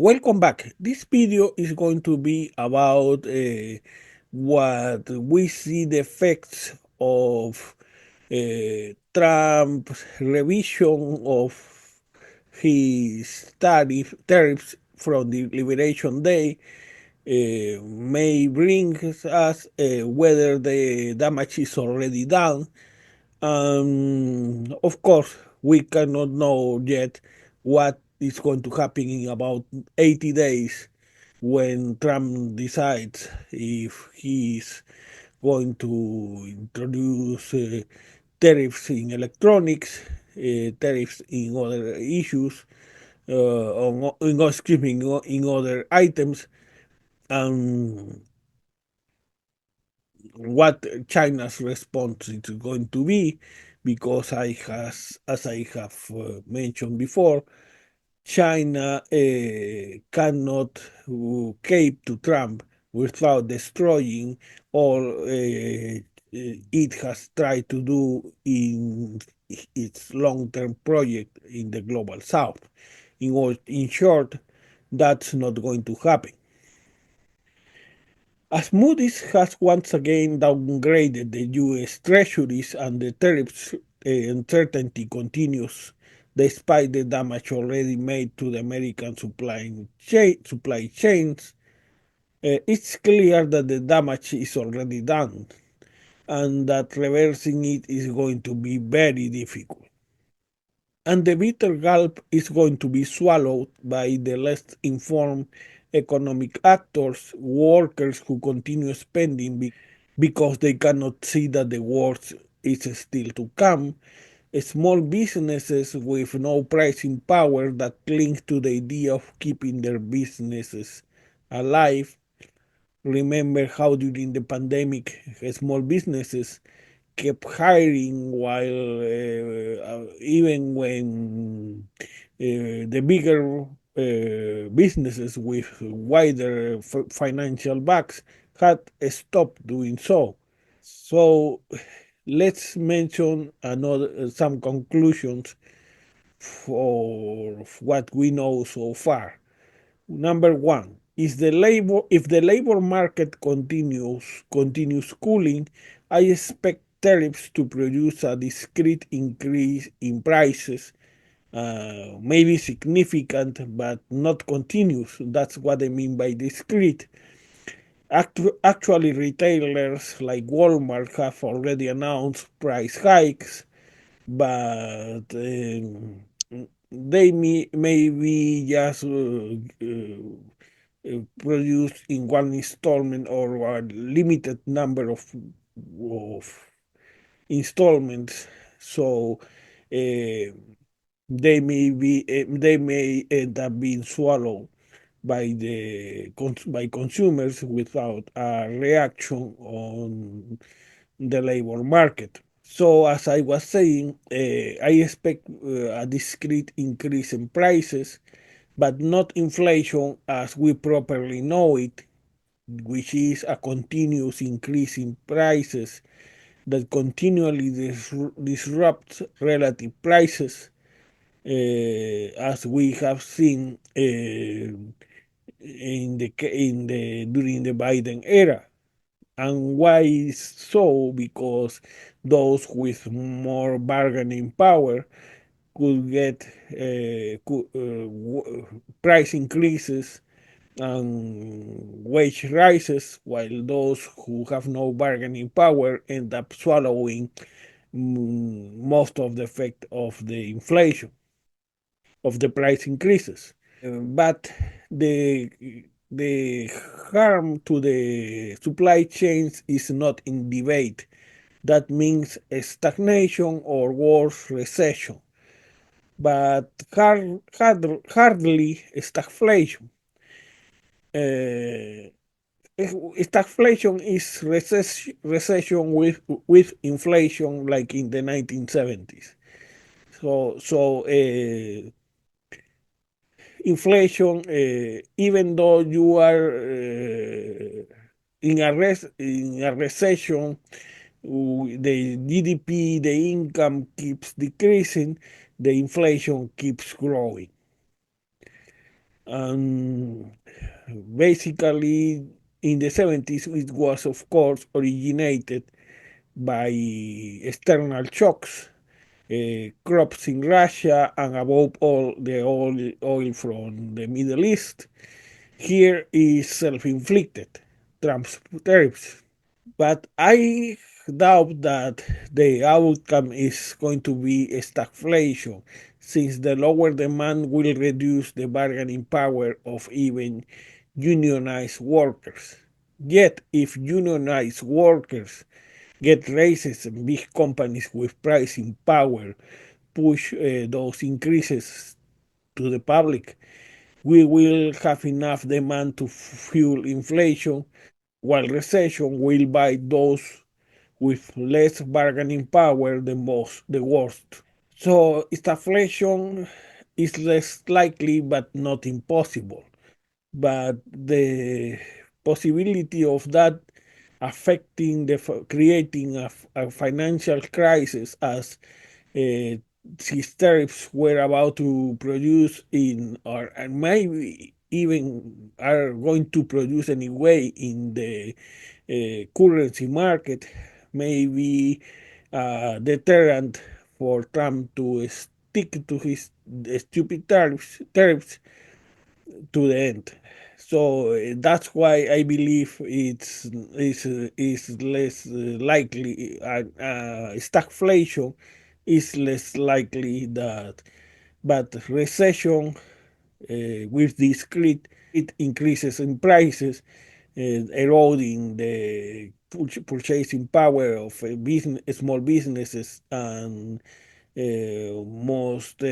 Welcome back. This video is going to be about what we see the effects of Trump's revision of his tariffs from the Liberation Day may bring us whether the damage is already done. Of course, we cannot know yet what is going to happen in about 80 days when Trump decides if he's going to introduce tariffs in electronics, tariffs in other issues, excuse me, in other items, and what China's response is going to be, because as I have mentioned before, China cannot cape to Trump without destroying all it has tried to do in its long-term project in the global south. In short, that's not going to happen. As Moody's has once again downgraded the US Treasuries and the tariffs uncertainty continues despite the damage already made to the American supply chains, it's clear that the damage is already done and that reversing it is going to be very difficult. And the bitter gulp is going to be swallowed by the less informed economic actors, workers who continue spending because they cannot see that the worst is still to come, small businesses with no pricing power that cling to the idea of keeping their businesses alive. Remember how during the pandemic, small businesses kept hiring while even when the bigger businesses with wider financial backs had stopped doing so. So let's mention another some conclusions for what we know so far. Number one, is the labor if the labor market continues cooling, I expect tariffs to produce a discrete increase in prices, maybe significant but not continuous. That's what I mean by discrete. Actually, retailers like Walmart have already announced price hikes, but they may be just produced in one installment or a limited number of installments. So uh, they may end up being swallowed by consumers without a reaction on the labor market. So as I was saying, I expect a discrete increase in prices, but not inflation as we properly know it, which is a continuous increase in prices that continually disrupts relative prices, as we have seen during the Biden era. And why is so? Because those with more bargaining power could get price increases and wage rises, while those who have no bargaining power end up swallowing most of the effect of the inflation, of the price increases. But the the harm to the supply chains is not in debate. That means a stagnation or worse, recession, but hardly stagflation. Uh, Stagflation is recession with inflation, like in the 1970s. So inflation, even though you are in a recession, the GDP, the income keeps decreasing, the inflation keeps growing. And basically, in the 70s, it was, of course, originated by external shocks, crops in Russia, and above all, the oil from the Middle East. Here is self inflicted Trump's tariffs. But I doubt that the outcome is going to be stagflation, since the lower demand will reduce the bargaining power of even unionized workers. Yet, if unionized workers get raises and big companies with pricing power push those increases to the public, we will have enough demand to fuel inflation, while recession will bite those with less bargaining power the worst. So stagflation is less likely but not impossible. But the possibility of that affecting creating a financial crisis as uh, these tariffs were about to produce in or and maybe even are going to produce anyway in the currency market may be a deterrent for Trump to stick to his stupid tariffs to the end. So that's why I believe is less likely. Stagflation is less likely that, but recession with discrete increases in prices, eroding the purchasing power of small businesses and most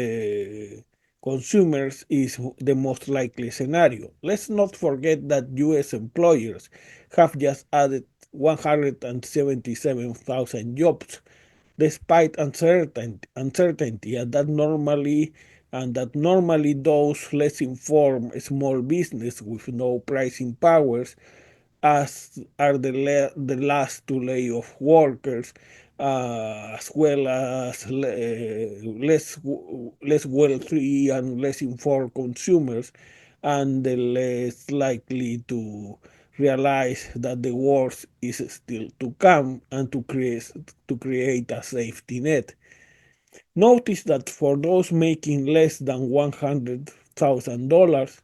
consumers is the most likely scenario. Let's not forget that US employers have just added 177,000 jobs despite uncertainty and that normally those less informed small business with no pricing powers as are the last to lay off workers, as well as less wealthy and less informed consumers, and the less likely to realize that the worst is still to come and to create a safety net. Notice that for those making less than $100,000,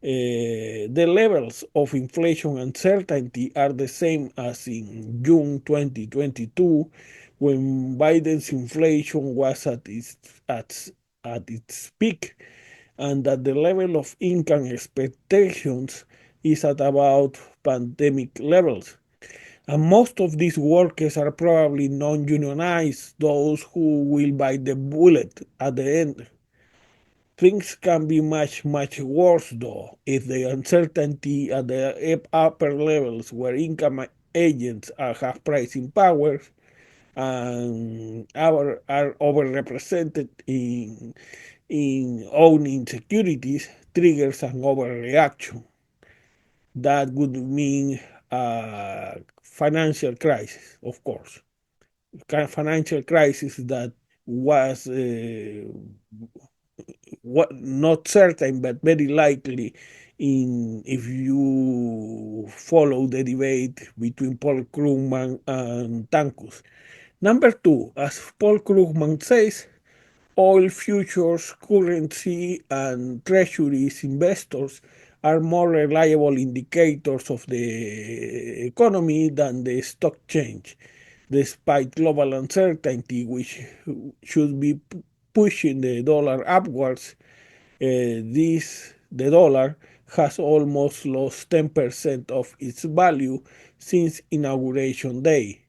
the levels of inflation uncertainty are the same as in June 2022, when Biden's inflation was at its peak, and that the level of income expectations is at about pandemic levels. And most of these workers are probably non unionized, those who will bite the bullet at the end. Things can be much, much worse, though, if the uncertainty at the upper levels where income agents have pricing powers and are overrepresented in owning securities triggers an overreaction. That would mean a financial crisis, of course. Financial crisis that was what not certain but very likely in if you follow the debate between Paul Krugman and Tankus. Number two, as Paul Krugman says, oil futures, currency, and treasuries investors are more reliable indicators of the economy than the stock change, despite global uncertainty, which should be pushing the dollar upwards. The dollar has almost lost 10% of its value since inauguration day,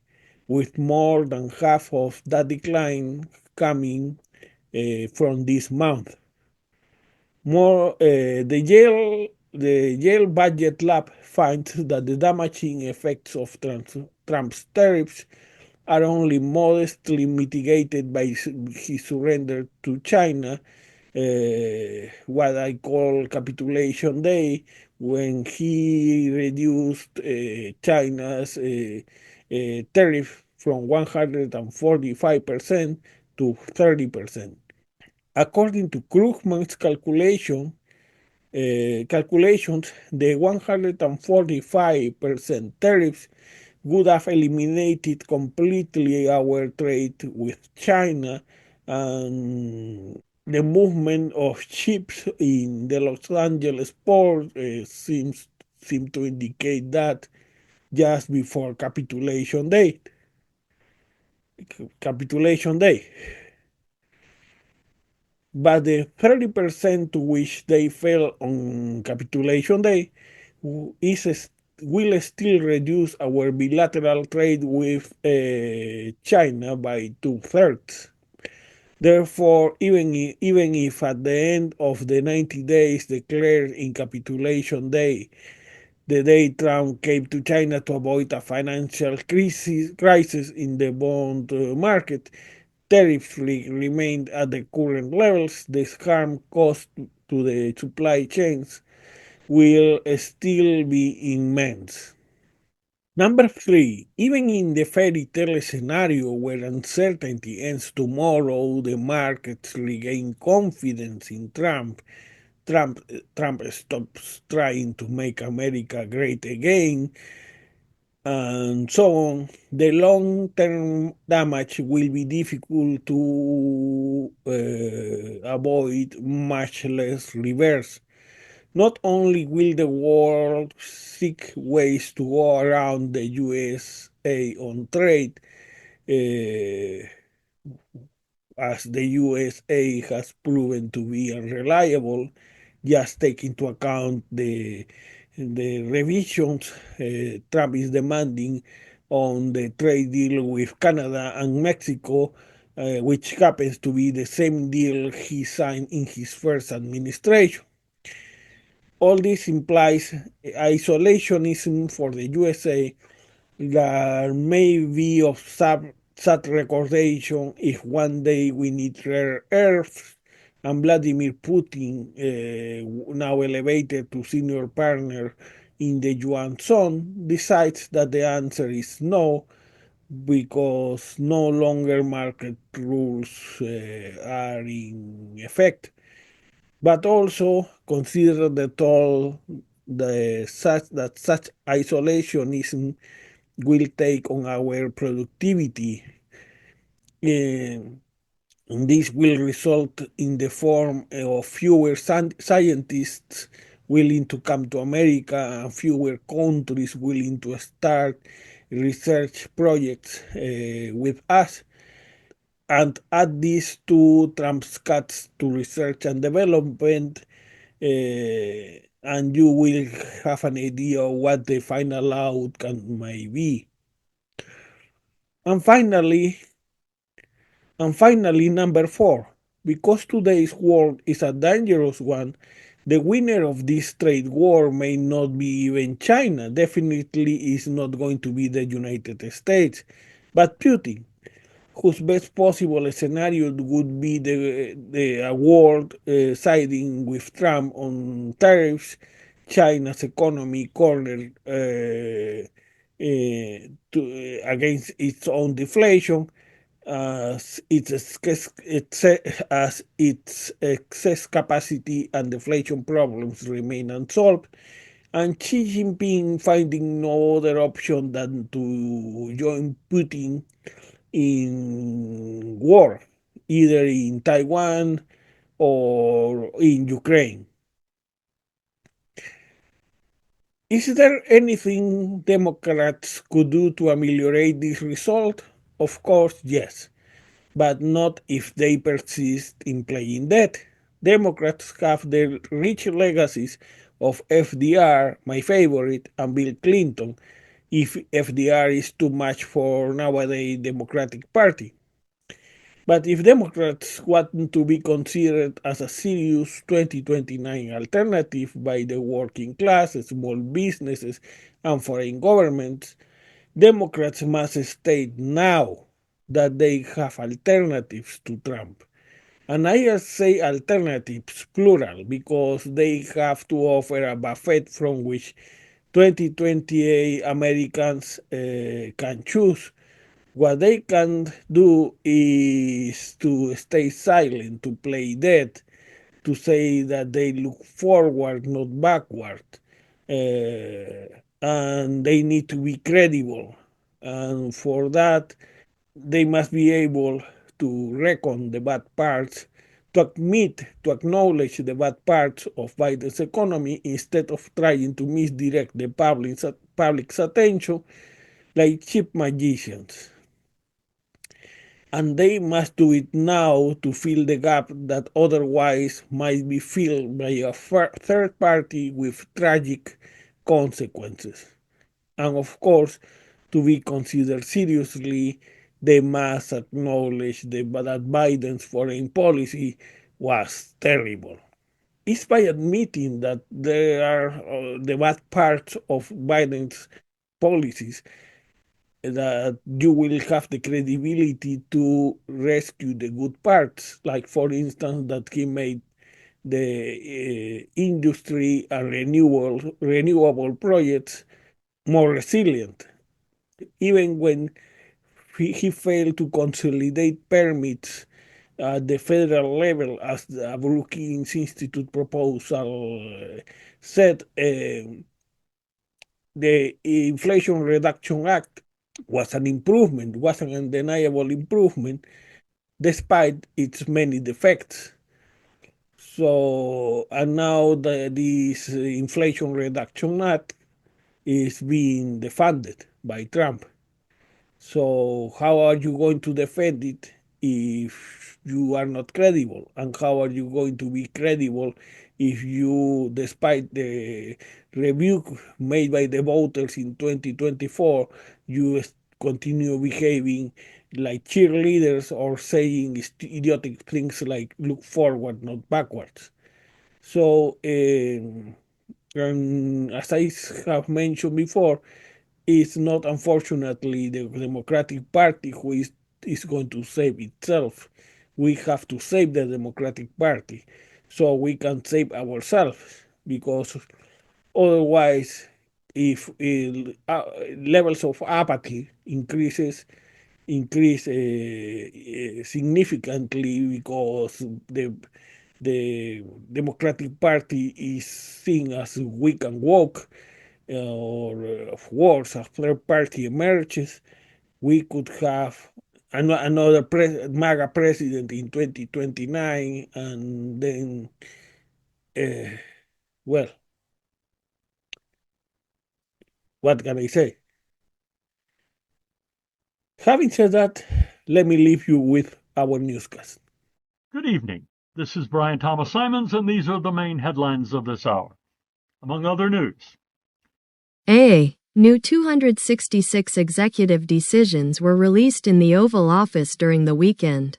with more than half of that decline coming from this month. The Yale Budget Lab finds that the damaging effects of Trump's tariffs are only modestly mitigated by his surrender to China, what I call capitulation day, when he reduced China's tariff from 145% to 30%. According to Krugman's calculation, calculations, the 145% tariffs would have eliminated completely our trade with China, and the movement of ships in the Los Angeles port seems to indicate that just before capitulation day. But the 30% to which they fell on capitulation day is will still reduce our bilateral trade with China by two-thirds. Therefore, even if at the end of the 90 days declared in capitulation day, the day Trump came to China to avoid a financial crisis in the bond market, tariffs remained at the current levels, the harm caused to the supply chains will still be immense. Number three, even in the fairy tale scenario where uncertainty ends tomorrow, the markets regain confidence in Trump stops trying to make America great again, and so on. The long-term damage will be difficult to avoid, much less reverse. Not only will the world seek ways to go around the USA on trade, uh, as the USA has proven to be unreliable, just take into account the revisions Trump is demanding on the trade deal with Canada and Mexico, which happens to be the same deal he signed in his first administration. All this implies isolationism for the USA that may be of sad recordation if one day we need rare earths and Vladimir Putin, now elevated to senior partner in the Yuan Zone, decides that the answer is no because no longer market rules are in effect, but also consider the toll such isolationism will take on our productivity. And this will result in the form of fewer scientists willing to come to America and fewer countries willing to start research projects with us. And add this to Trump's cuts to research and development, and you will have an idea of what the final outcome may be. And finally, number four, because today's world is a dangerous one, the winner of this trade war may not be even China, definitely is not going to be the United States, but Putin, whose best possible scenario would be the world siding with Trump on tariffs, China's economy cornered against its own deflation, as its excess capacity and deflation problems remain unsolved, and Xi Jinping finding no other option than to join Putin in war, either in Taiwan or in Ukraine. Is there anything Democrats could do to ameliorate this result? Of course, yes, but not if they persist in playing dead. Democrats have the rich legacies of FDR, my favorite, and Bill Clinton, if FDR is too much for nowadays Democratic Party. But if Democrats want to be considered as a serious 2029 alternative by the working class, small businesses, and foreign governments, Democrats must state now that they have alternatives to Trump. And I say alternatives, plural, because they have to offer a buffet from which 2028 Americans can choose. What they can do is to stay silent, to play dead, to say that they look forward, not backward, and they need to be credible. And for that, they must be able to reckon the bad parts, to admit, to acknowledge the bad parts of Biden's economy instead of trying to misdirect the public's attention like cheap magicians. And they must do it now to fill the gap that otherwise might be filled by a third party with tragic consequences. And of course, to be considered seriously, they must acknowledge that Biden's foreign policy was terrible. It's by admitting that there are the bad parts of Biden's policies that you will have the credibility to rescue the good parts. Like, for instance, that he made the industry and renewable projects more resilient. Even when he failed to consolidate permits at the federal level, as the Brookings Institute proposal said, the Inflation Reduction Act was an improvement, was an undeniable improvement, despite its many defects. So, and now this Inflation Reduction Act is being defunded by Trump. So how are you going to defend it if you are not credible? And how are you going to be credible if you, despite the rebuke made by the voters in 2024, you continue behaving like cheerleaders or saying idiotic things like look forward, not backwards? So, as I have mentioned before, it's not, unfortunately, the Democratic Party who is going to save itself. We have to save the Democratic Party so we can save ourselves, because otherwise, if levels of apathy increase significantly, because the Democratic Party is seen as weak and woke, or of worse, a third party emerges, we could have another MAGA president in 2029, and then, uh, well, what can I say? Having said that, let me leave you with our newscast. Good evening. This is Brian Thomas Simons, and these are the main headlines of this hour. Among other news, New 266 executive decisions were released in the Oval Office during the weekend.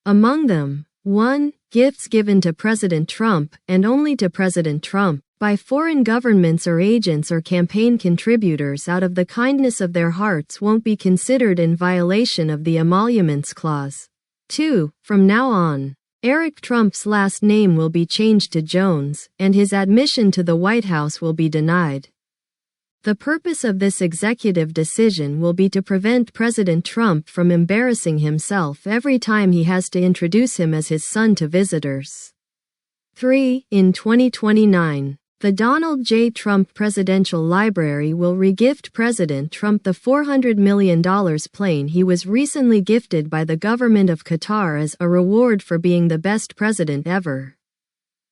Among them, 1. Gifts given to President Trump, and only to President Trump, by foreign governments or agents or campaign contributors out of the kindness of their hearts won't be considered in violation of the Emoluments Clause. 2. From now on, Eric Trump's last name will be changed to Jones, and his admission to the White House will be denied. The purpose of this executive decision will be to prevent President Trump from embarrassing himself every time he has to introduce him as his son to visitors. 3. In 2029, the Donald J. Trump Presidential Library will regift President Trump the $400 million plane he was recently gifted by the government of Qatar as a reward for being the best president ever.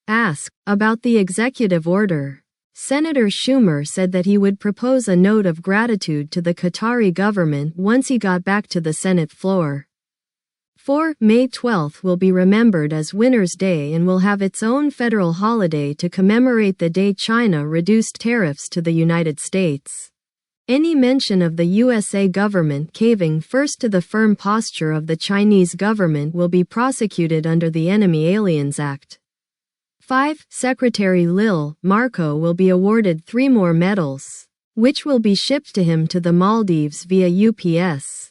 Asked about the executive order, Senator Schumer said that he would propose a note of gratitude to the Qatari government once he got back to the Senate floor. 4. May 12th will be remembered as Winners' Day and will have its own federal holiday to commemorate the day China reduced tariffs to the United States. Any mention of the USA government caving first to the firm posture of the Chinese government will be prosecuted under the Enemy Aliens Act. 5. Secretary Lil Marco will be awarded 3 more medals, which will be shipped to him to the Maldives via UPS.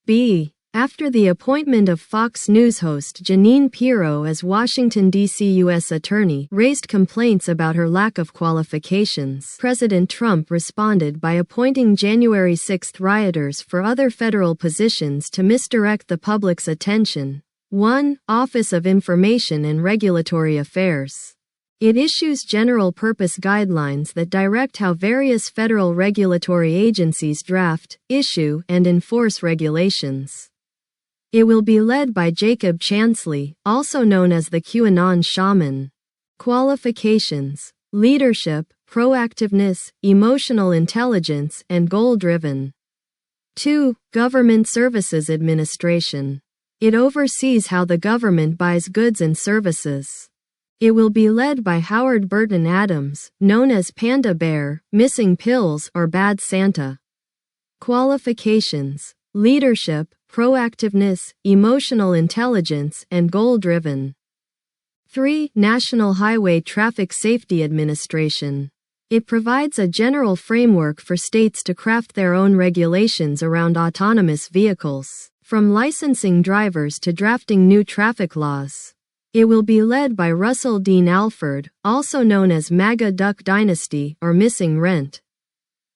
B. After the appointment of Fox News host Jeanine Pirro as Washington, D.C. U.S. Attorney raised complaints about her lack of qualifications, President Trump responded by appointing January 6 rioters for other federal positions to misdirect the public's attention. 1. Office of Information and Regulatory Affairs. It issues general-purpose guidelines that direct how various federal regulatory agencies draft, issue, and enforce regulations. It will be led by Jacob Chansley, also known as the QAnon Shaman. Qualifications: leadership, proactiveness, emotional intelligence, and goal-driven. 2. Government Services Administration. It oversees how the government buys goods and services. It will be led by Howard Burton Adams, known as Panda Bear, Missing Pills, or Bad Santa. Qualifications: leadership, proactiveness, emotional intelligence, and goal-driven. 3. National Highway Traffic Safety Administration. It provides a general framework for states to craft their own regulations around autonomous vehicles, from licensing drivers to drafting new traffic laws. It will be led by Russell Dean Alford, also known as MAGA Duck Dynasty or Missing Rent.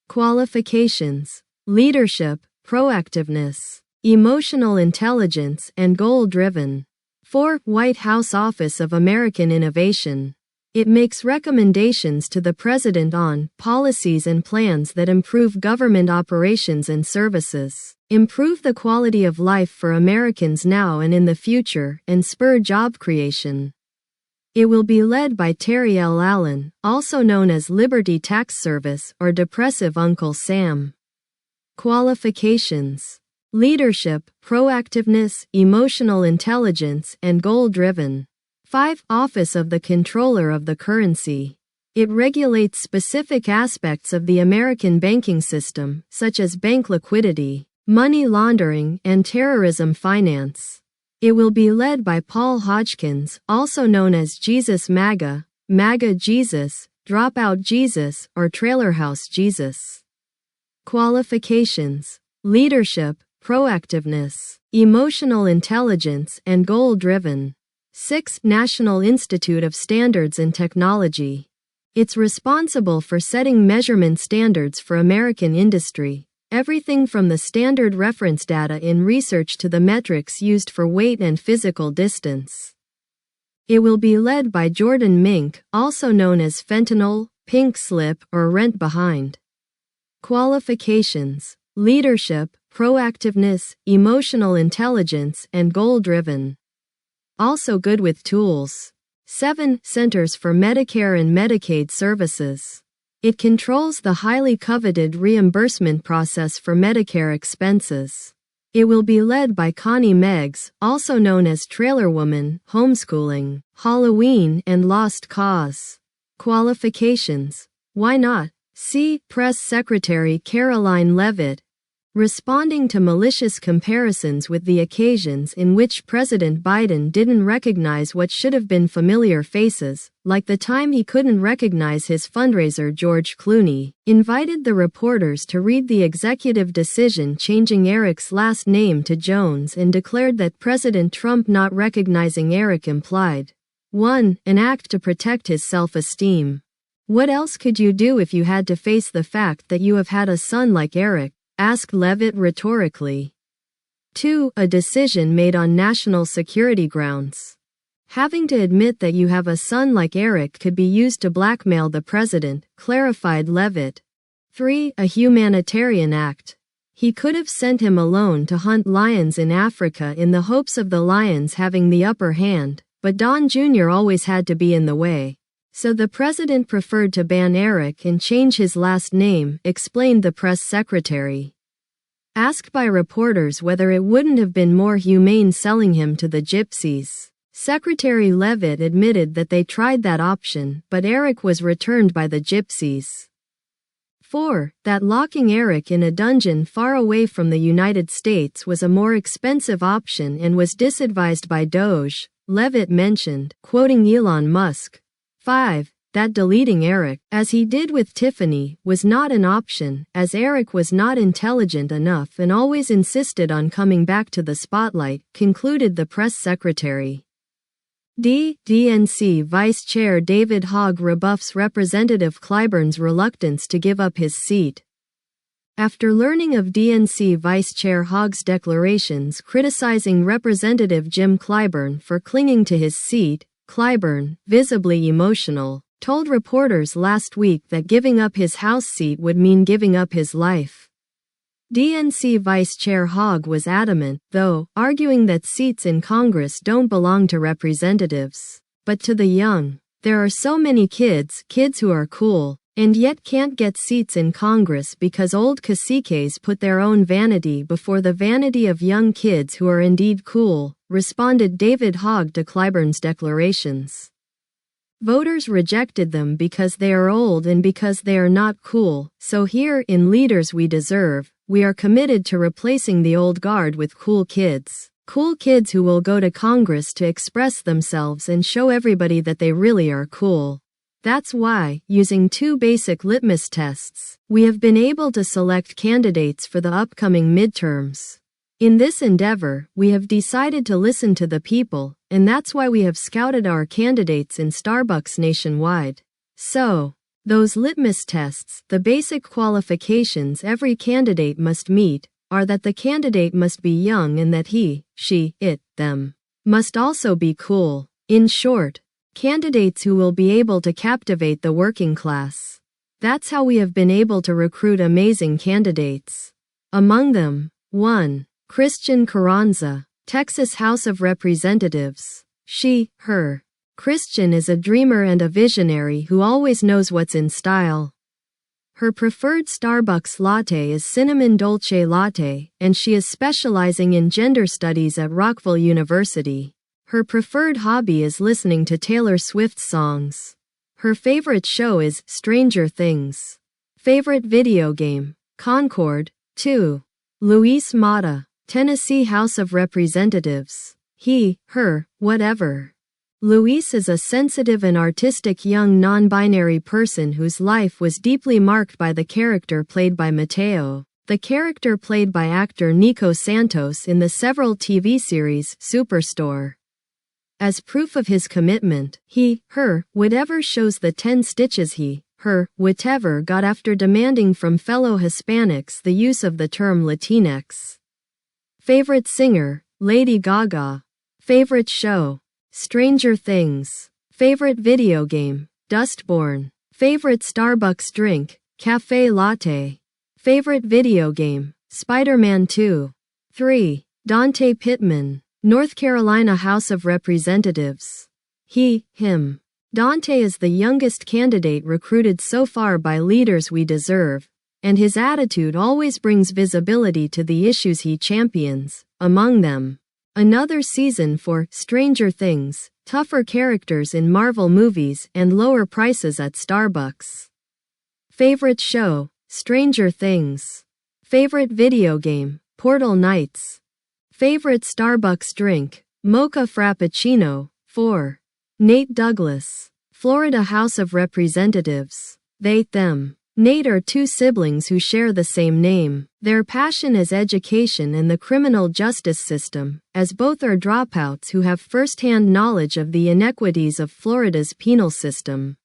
Qualifications: leadership, proactiveness, emotional intelligence, and goal-driven. 4. White House Office of American Innovation. It makes recommendations to the President on policies and plans that improve government operations and services, improve the quality of life for Americans now and in the future, and spur job creation. It will be led by Terry L. Allen, also known as Liberty Tax Service or Depressive Uncle Sam. Qualifications: leadership, proactiveness, emotional intelligence, and goal-driven. 5. Office of the Comptroller of the Currency. It regulates specific aspects of the American banking system, such as bank liquidity, money laundering, and terrorism finance. It will be led by Paul Hodgkins, also known as Jesus MAGA, MAGA Jesus, Dropout Jesus, or Trailer House Jesus. Qualifications: leadership, proactiveness, emotional intelligence, and goal-driven. 6. National Institute of Standards and Technology. It's responsible for setting measurement standards for American industry, everything from the standard reference data in research to the metrics used for weight and physical distance. It will be led by Jordan Mink, also known as Fentanyl, Pink Slip, or Rent Behind. Qualifications: leadership, proactiveness, emotional intelligence, and goal-driven. Also good with tools. 7. Centers for Medicare and Medicaid Services. It controls the highly coveted reimbursement process for Medicare expenses. It will be led by Connie Meggs, also known as Trailer Woman, Homeschooling, Halloween, and Lost Cause. Qualifications: why not? C. Press Secretary Caroline Leavitt. Responding to malicious comparisons with the occasions in which President Biden didn't recognize what should have been familiar faces, like the time he couldn't recognize his fundraiser George Clooney, invited the reporters to read the executive decision changing Eric's last name to Jones and declared that President Trump not recognizing Eric implied 1. An act to protect his self-esteem. What else could you do if you had to face the fact that you have had a son like Eric? Asked Leavitt rhetorically. 2. A decision made on national security grounds. Having to admit that you have a son like Eric could be used to blackmail the president, clarified Leavitt. 3. A humanitarian act. He could have sent him alone to hunt lions in Africa in the hopes of the lions having the upper hand, but Don Jr. always had to be in the way. So the president preferred to ban Eric and change his last name, explained the press secretary. Asked by reporters whether it wouldn't have been more humane selling him to the gypsies, Secretary Leavitt admitted that they tried that option, but Eric was returned by the gypsies. 4. That locking Eric in a dungeon far away from the United States was a more expensive option and was disadvised by Doge, Leavitt mentioned, quoting Elon Musk. 5. That deleting Eric, as he did with Tiffany, was not an option, as Eric was not intelligent enough and always insisted on coming back to the spotlight, concluded the press secretary. DNC Vice Chair David Hogg rebuffs Representative Clyburn's reluctance to give up his seat. After learning of DNC Vice Chair Hogg's declarations criticizing Representative Jim Clyburn for clinging to his seat, Clyburn, visibly emotional, told reporters last week that giving up his House seat would mean giving up his life. DNC Vice Chair Hogg was adamant, though, arguing that seats in Congress don't belong to representatives, but to the young. There are so many kids who are cool, and yet can't get seats in Congress because old caciques put their own vanity before the vanity of young kids who are indeed cool, responded David Hogg to Clyburn's declarations. Voters rejected them because they are old and because they are not cool, so here, in Leaders We Deserve, we are committed to replacing the old guard with cool kids. Cool kids who will go to Congress to express themselves and show everybody that they really are cool. That's why, using 2 basic litmus tests, we have been able to select candidates for the upcoming midterms. In this endeavor, we have decided to listen to the people, and that's why we have scouted our candidates in Starbucks nationwide. So, those litmus tests, the basic qualifications every candidate must meet, are that the candidate must be young and that he, she, it, them, must also be cool. In short, candidates who will be able to captivate the working class. That's how we have been able to recruit amazing candidates. Among them, 1. Christian Carranza, Texas House of Representatives. She, her. Christian is a dreamer and a visionary who always knows what's in style. Her preferred Starbucks latte is cinnamon dolce latte, and she is specializing in gender studies at Rockville University. Her preferred hobby is listening to Taylor Swift's songs. Her favorite show is Stranger Things. Favorite video game, Concord. 2. Luis Mata, Tennessee House of Representatives. He, her, whatever. Luis is a sensitive and artistic young non-binary person whose life was deeply marked by the character played by Mateo, the character played by actor Nico Santos in the several TV series Superstore. As proof of his commitment, he, her, whatever shows the 10 stitches he, her, whatever got after demanding from fellow Hispanics the use of the term Latinx. Favorite singer, Lady Gaga. Favorite show, Stranger Things. Favorite video game, Dustborn. Favorite Starbucks drink, Cafe Latte. Favorite video game, Spider-Man 2. 3. Dante Pittman, North Carolina House of Representatives. He, him. Dante is the youngest candidate recruited so far by Leaders We Deserve, and his attitude always brings visibility to the issues he champions, among them. Another season for Stranger Things, tougher characters in Marvel movies, and lower prices at Starbucks. Favorite show, Stranger Things. Favorite video game, Portal Knights. Favorite Starbucks drink, Mocha Frappuccino. 4. Nate Douglas, Florida House of Representatives. They, them. Nate are 2 siblings who share the same name. Their passion is education and the criminal justice system, as both are dropouts who have first-hand knowledge of the inequities of Florida's penal system.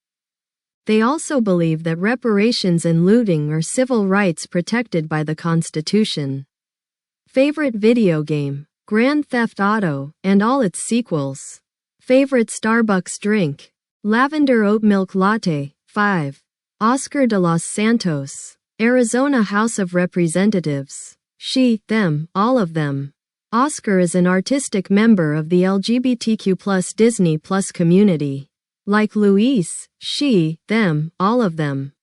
They also believe that reparations and looting are civil rights protected by the Constitution. Favorite video game, Grand Theft Auto, and all its sequels. Favorite Starbucks drink, Lavender Oat Milk Latte. 5. Oscar de los Santos, Arizona House of Representatives. She, them, all of them. Oscar is an artistic member of the LGBTQ+ Disney Plus community. Like Luis, she, them, all of them.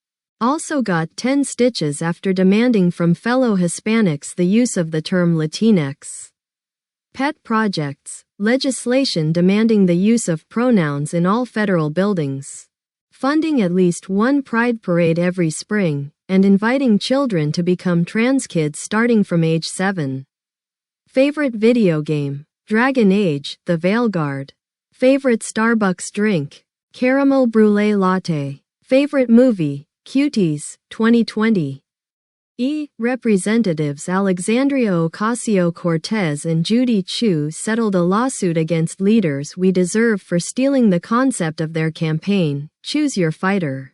Also got 10 stitches after demanding from fellow Hispanics the use of the term Latinx. Pet projects, legislation demanding the use of pronouns in all federal buildings. Funding at least one Pride Parade every spring, and inviting children to become trans kids starting from age 7. Favorite video game, Dragon Age, The Veilguard. Favorite Starbucks drink, Caramel Brulee Latte. Favorite movie, Cuties, 2020. Representatives Alexandria Ocasio-Cortez and Judy Chu settled a lawsuit against Leaders We Deserve for stealing the concept of their campaign, Choose Your Fighter.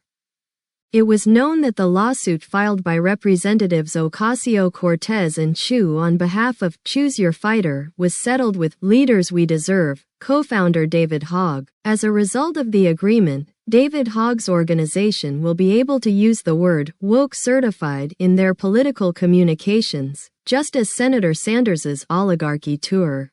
It was known that the lawsuit filed by Representatives Ocasio-Cortez and Chu on behalf of Choose Your Fighter was settled with Leaders We Deserve co-founder David Hogg. As a result of the agreement, David Hogg's organization will be able to use the word woke certified in their political communications, just as Senator Sanders's oligarchy tour.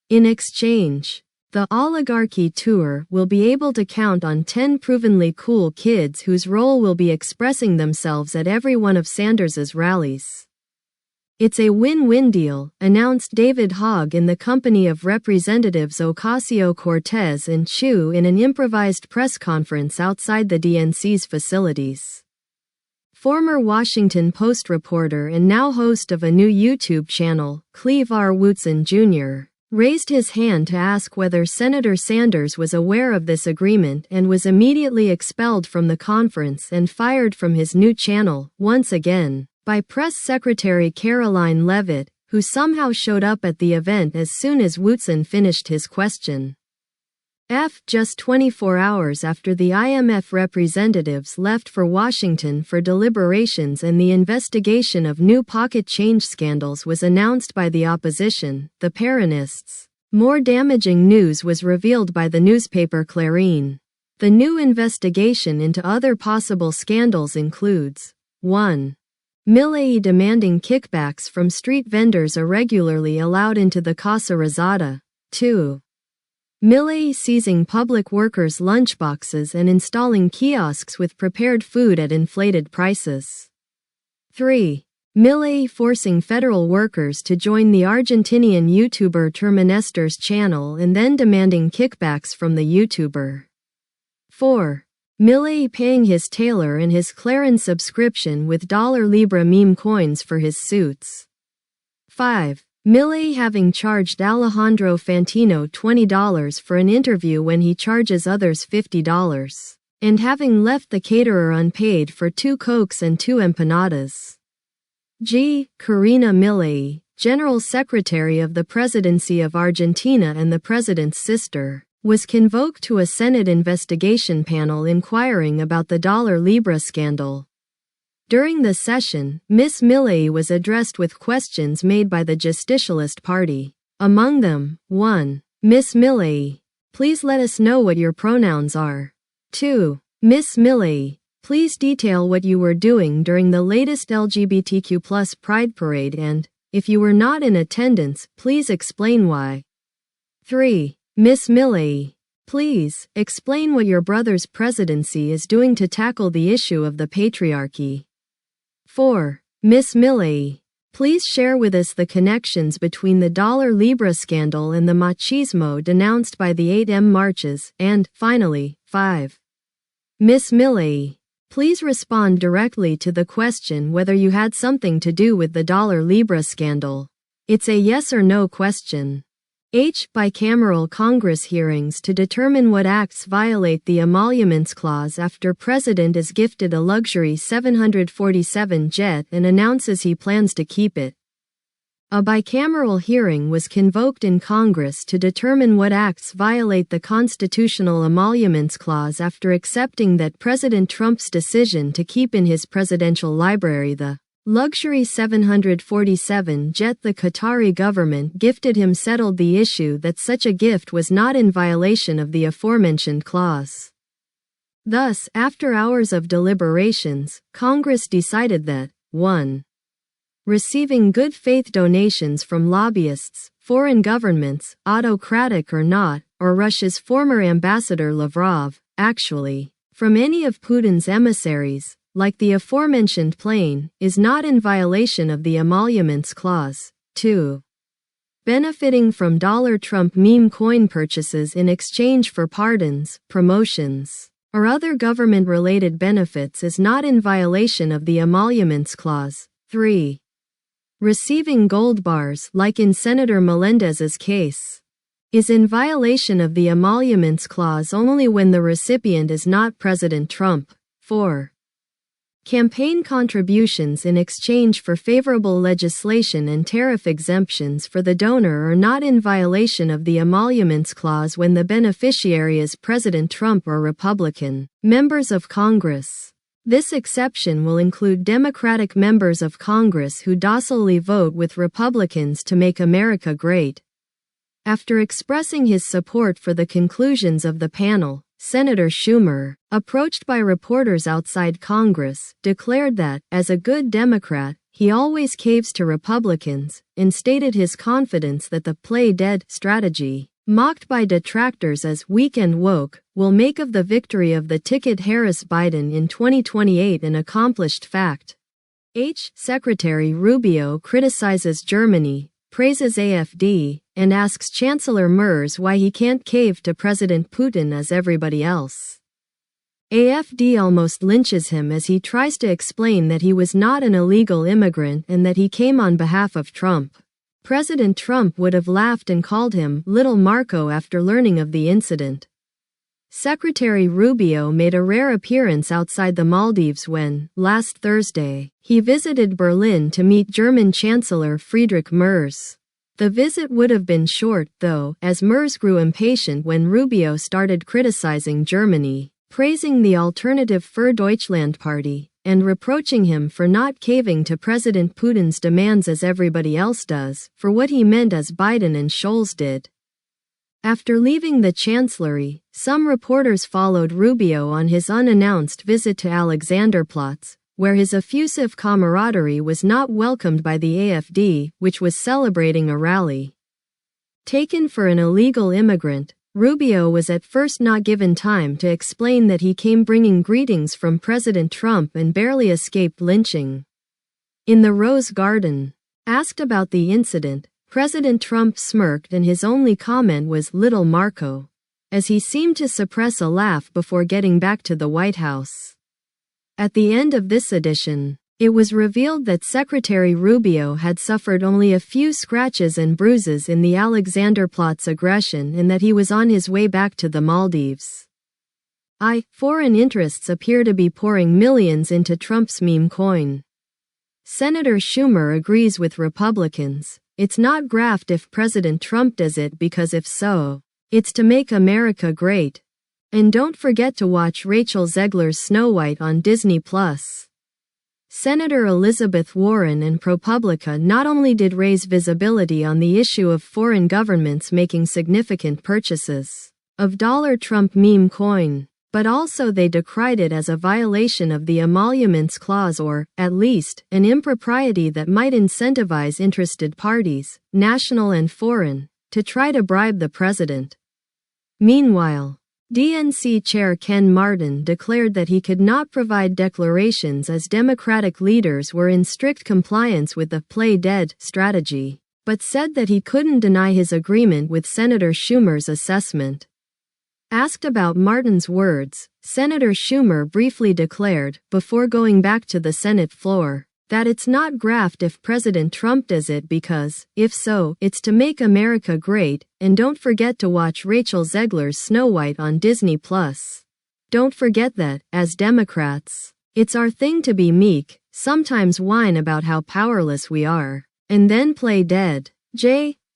In exchange, the oligarchy tour will be able to count on 10 provenly cool kids whose role will be expressing themselves at every one of Sanders's rallies. It's a win-win deal, announced David Hogg in the company of Representatives Ocasio-Cortez and Chu in an improvised press conference outside the DNC's facilities. Former Washington Post reporter and now host of a new YouTube channel, Cleve R. Wootson Jr., raised his hand to ask whether Senator Sanders was aware of this agreement and was immediately expelled from the conference and fired from his new channel, once again, by Press Secretary Caroline Leavitt, who somehow showed up at the event as soon as Wootson finished his question. Just 24 hours after the IMF representatives left for Washington for deliberations and the investigation of new pocket change scandals was announced by the opposition, the Peronists, more damaging news was revealed by the newspaper Clarín. The new investigation into other possible scandals includes 1. Milei demanding kickbacks from street vendors irregularly allowed into the Casa Rosada. 2. Milei seizing public workers' lunchboxes and installing kiosks with prepared food at inflated prices. 3. Milei forcing federal workers to join the Argentinian YouTuber Terminester's channel and then demanding kickbacks from the YouTuber. 4. Milei paying his tailor and his Clarin subscription with $Libra meme coins for his suits. 5. Milei having charged Alejandro Fantino $20 for an interview when he charges others $50, and having left the caterer unpaid for 2 Cokes and 2 empanadas. Karina Milei, General Secretary of the Presidency of Argentina and the President's sister, was convoked to a Senate investigation panel inquiring about the Libra scandal. During the session, Ms. Milei was addressed with questions made by the Justicialist Party. Among them, 1. Ms. Milei, please let us know what your pronouns are. 2. Ms. Milei, please detail what you were doing during the latest LGBTQ+ Pride Parade and, if you were not in attendance, please explain why. 3. Ms. Milei, please, explain what your brother's presidency is doing to tackle the issue of the patriarchy. 4. Ms. Milei, please share with us the connections between the Libra scandal and the machismo denounced by the 8M marches, and, finally, 5. Ms. Milei, please respond directly to the question whether you had something to do with the Libra scandal. It's a yes or no question. Bicameral Congress hearings to determine what acts violate the Emoluments Clause after President is gifted a luxury 747 jet and announces he plans to keep it. A bicameral hearing was convoked in Congress to determine what acts violate the constitutional Emoluments Clause after accepting that President Trump's decision to keep in his presidential library the luxury 747 jet the Qatari government gifted him settled the issue that such a gift was not in violation of the aforementioned clause. Thus, after hours of deliberations, Congress decided that 1. Receiving good faith donations from lobbyists, foreign governments, autocratic or not, or Russia's former ambassador Lavrov, actually, from any of Putin's emissaries, like the aforementioned plane, is not in violation of the Emoluments Clause. 2. Benefiting from Trump meme coin purchases in exchange for pardons, promotions, or other government-related benefits is not in violation of the Emoluments Clause. 3. Receiving gold bars, like in Senator Melendez's case, is in violation of the Emoluments Clause only when the recipient is not President Trump. 4. Campaign contributions in exchange for favorable legislation and tariff exemptions for the donor are not in violation of the Emoluments Clause when the beneficiary is President Trump or Republican members of Congress. This exception will include Democratic members of Congress who docilely vote with Republicans to make America great. After expressing his support for the conclusions of the panel, Senator Schumer, approached by reporters outside Congress, declared that, as a good Democrat, he always caves to Republicans, and stated his confidence that the play dead strategy, mocked by detractors as weak and woke, will make of the victory of the ticket Harris-Biden in 2028 an accomplished fact. Secretary Rubio criticizes Germany, praises AfD, and asks Chancellor Merz why he can't cave to President Putin as everybody else. AfD almost lynches him as he tries to explain that he was not an illegal immigrant and that he came on behalf of Trump. President Trump would have laughed and called him Little Marco after learning of the incident. Secretary Rubio made a rare appearance outside the Maldives when, last Thursday, he visited Berlin to meet German Chancellor Friedrich Merz. The visit would have been short, though, as Merz grew impatient when Rubio started criticizing Germany, praising the Alternative für Deutschland party, and reproaching him for not caving to President Putin's demands as everybody else does, for what he meant as Biden and Scholz did. After leaving the Chancellery, some reporters followed Rubio on his unannounced visit to Alexanderplatz, where his effusive camaraderie was not welcomed by the AfD, which was celebrating a rally. Taken for an illegal immigrant, Rubio was at first not given time to explain that he came bringing greetings from President Trump and barely escaped lynching. In the Rose Garden, asked about the incident, President Trump smirked and his only comment was "Little Marco," as he seemed to suppress a laugh before getting back to the White House. At the end of this edition, it was revealed that Secretary Rubio had suffered only a few scratches and bruises in the Alexanderplatz aggression and that he was on his way back to the Maldives. Foreign interests appear to be pouring millions into Trump's meme coin. Senator Schumer agrees with Republicans. It's not graft if President Trump does it because if so, it's to make America great. And don't forget to watch Rachel Zegler's Snow White on Disney+. Senator Elizabeth Warren and ProPublica not only did raise visibility on the issue of foreign governments making significant purchases of Trump meme coin, but also they decried it as a violation of the Emoluments Clause or, at least, an impropriety that might incentivize interested parties, national and foreign, to try to bribe the president. Meanwhile, DNC Chair Ken Martin declared that he could not provide declarations as Democratic leaders were in strict compliance with the play dead strategy, but said that he couldn't deny his agreement with Senator Schumer's assessment. Asked about Martin's words, Senator Schumer briefly declared, before going back to the Senate floor, that it's not graft if President Trump does it because, if so, it's to make America great, and don't forget to watch Rachel Zegler's Snow White on Disney+. Don't forget that, as Democrats, it's our thing to be meek, sometimes whine about how powerless we are, and then play dead.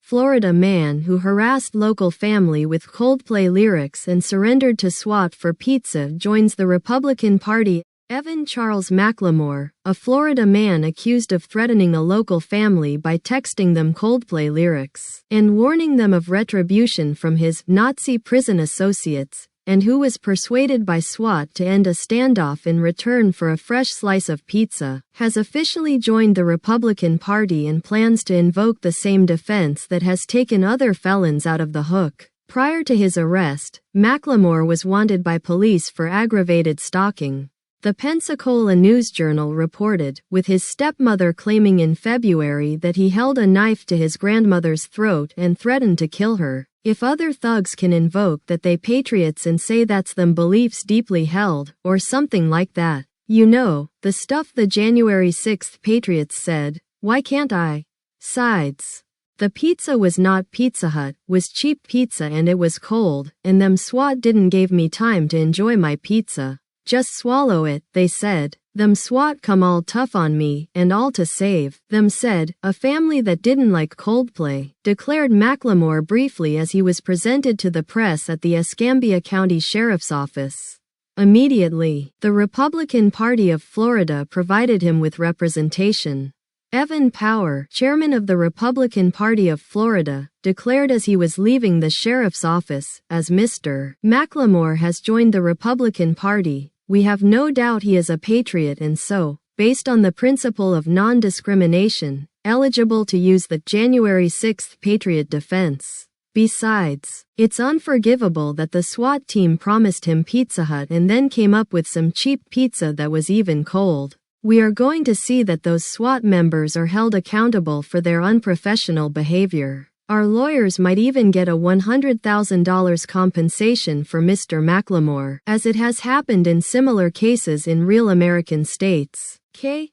Florida man who harassed local family with Coldplay lyrics and surrendered to SWAT for pizza joins the Republican Party. Evan Charles McLemore, a Florida man accused of threatening a local family by texting them Coldplay lyrics and warning them of retribution from his Nazi prison associates, and who was persuaded by SWAT to end a standoff in return for a fresh slice of pizza, has officially joined the Republican Party and plans to invoke the same defense that has taken other felons out of the hook. Prior to his arrest, McLemore was wanted by police for aggravated stalking. The Pensacola News-Journal reported, with his stepmother claiming in February that he held a knife to his grandmother's throat and threatened to kill her. If other thugs can invoke that they patriots and say that's them beliefs deeply held, or something like that, you know, the stuff the January 6th patriots said, why can't I? Sides. The pizza was not Pizza Hut, was cheap pizza and it was cold, and them SWAT didn't give me time to enjoy my pizza. Just swallow it, they said. Them SWAT come all tough on me, and all to save them said, a family that didn't like Coldplay, declared McLemore briefly as he was presented to the press at the Escambia County Sheriff's Office. Immediately, the Republican Party of Florida provided him with representation. Evan Power, chairman of the Republican Party of Florida, declared as he was leaving the sheriff's office, as Mr. McLemore has joined the Republican Party, we have no doubt he is a patriot and so, based on the principle of non-discrimination, eligible to use the January 6th Patriot Defense. Besides, it's unforgivable that the SWAT team promised him Pizza Hut and then came up with some cheap pizza that was even cold. We are going to see that those SWAT members are held accountable for their unprofessional behavior. Our lawyers might even get a $100,000 compensation for Mr. McLemore, as it has happened in similar cases in real American states.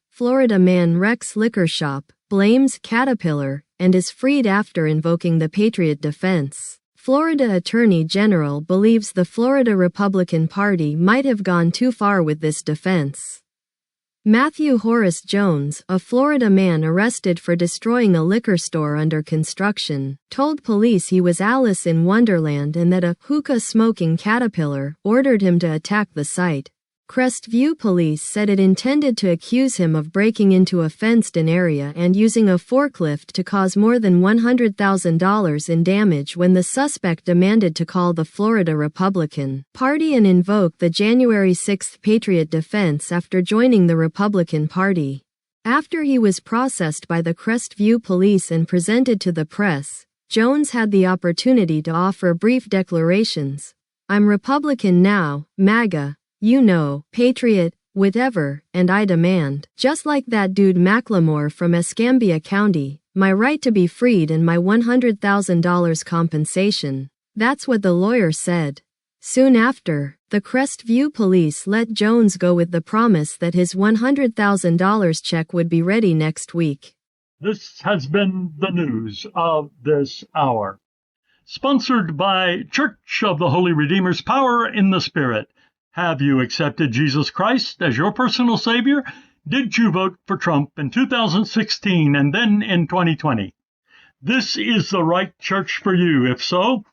Florida man wrecks liquor shop, blames Caterpillar, and is freed after invoking the Patriot Defense. Florida Attorney General believes the Florida Republican Party might have gone too far with this defense. Matthew Horace Jones, a Florida man arrested for destroying a liquor store under construction, told police he was Alice in Wonderland and that a hookah-smoking caterpillar ordered him to attack the site. Crestview police said it intended to accuse him of breaking into a fenced-in area and using a forklift to cause more than $100,000 in damage when the suspect demanded to call the Florida Republican Party and invoke the January 6th Patriot Defense after joining the Republican Party. After he was processed by the Crestview police and presented to the press, Jones had the opportunity to offer brief declarations. I'm Republican now, MAGA. You know, Patriot, whatever, and I demand, just like that dude McLemore from Escambia County, my right to be freed and my $100,000 compensation. That's what the lawyer said. Soon after, the Crestview police let Jones go with the promise that his $100,000 check would be ready next week. This has been the news of this hour. Sponsored by Church of the Holy Redeemer's Power in the Spirit. Have you accepted Jesus Christ as your personal Savior? Did you vote for Trump in 2016 and then in 2020? This is the right church for you. If so,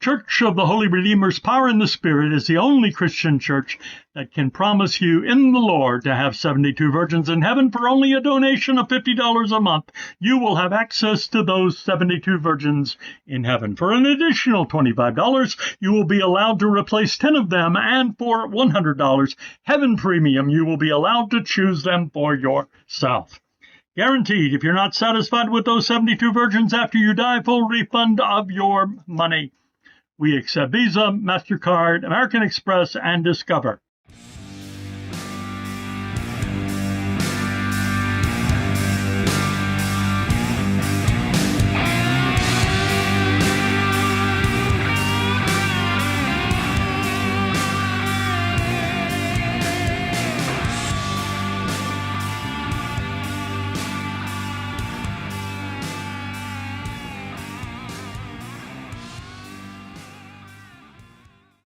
Church of the Holy Redeemer's Power in the Spirit is the only Christian church that can promise you in the Lord to have 72 virgins in heaven for only a donation of $50 a month. You will have access to those 72 virgins in heaven. For an additional $25, you will be allowed to replace 10 of them, and for $100, Heaven Premium, you will be allowed to choose them for yourself. Guaranteed, if you're not satisfied with those 72 virgins after you die, full refund of your money. We accept Visa, MasterCard, American Express, and Discover.